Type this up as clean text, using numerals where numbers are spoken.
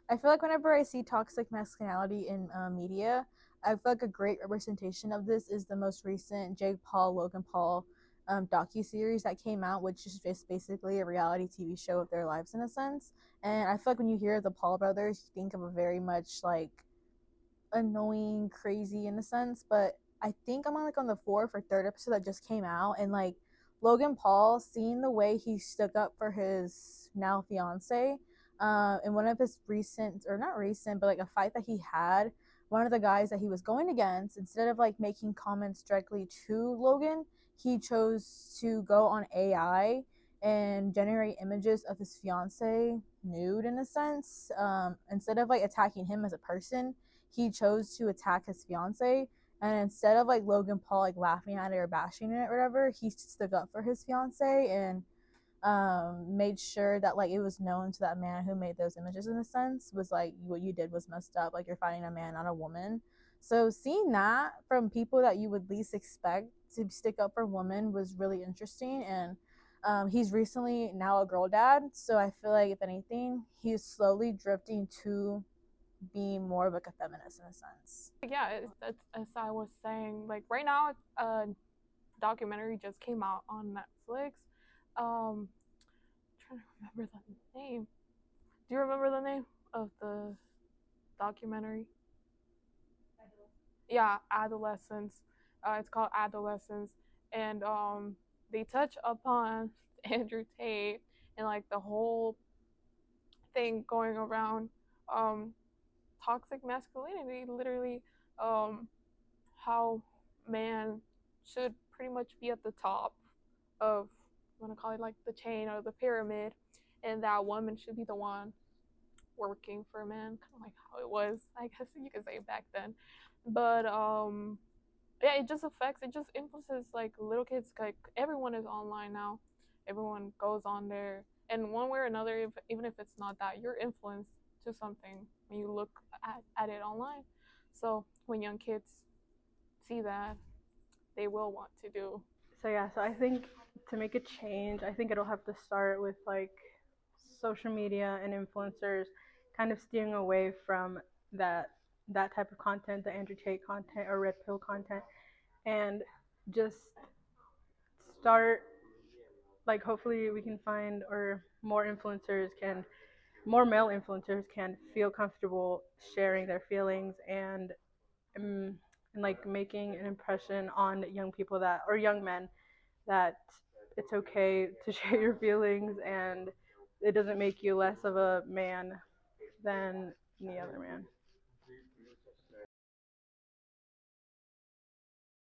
I feel like whenever I see toxic masculinity in media, I feel like a great representation of this is the most recent Jake Paul Logan Paul docu series that came out, which is just basically a reality TV show of their lives in a sense. And I feel like when you hear the Paul brothers, you think of a very much like annoying, crazy in a sense. But I think I'm on like on the fourth or third episode that just came out, and like Logan Paul, seeing the way he stuck up for his now fiance, in one of his recent or not recent, but like a fight that he had, one of the guys that he was going against, instead of like making comments directly to Logan, he chose to go on AI and generate images of his fiance nude in a sense, instead of like attacking him as a person, he chose to attack his fiance. And instead of like Logan Paul like laughing at it or bashing it or whatever, he stood up for his fiance and made sure that like it was known to that man who made those images in a sense was like what you did was messed up. Like you're fighting a man, not a woman. So seeing that from people that you would least expect to stick up for women was really interesting. And he's recently now a girl dad, so I feel like if anything, he's slowly drifting to being more of like a feminist in a sense. Yeah, that's as I was saying. Like right now, a documentary just came out on Netflix. I'm trying to remember the name. Do you remember the name of the documentary? Yeah, Adolescence. It's called Adolescence, and they touch upon Andrew Tate and like the whole thing going around um, toxic masculinity. Literally, um, how man should pretty much be at the top of, I want to call it like the chain or the pyramid, and that woman should be the one working for a man, kind of like how it was, I guess you could say back then. But yeah, it just affects, it just influences like little kids. Like everyone is online now, everyone goes on there, and one way or another, even if it's not that, you're influenced to something when you look at it online. So when young kids see that, they will want to do. So yeah, so I think to make a change, I think it'll have to start with like social media and influencers kind of steering away from that type of content, the Andrew Tate content or red pill content, and just start like hopefully we can find or more male influencers can feel comfortable sharing their feelings and like making an impression on young people that or young men that it's okay to share your feelings and it doesn't make you less of a man than any other man.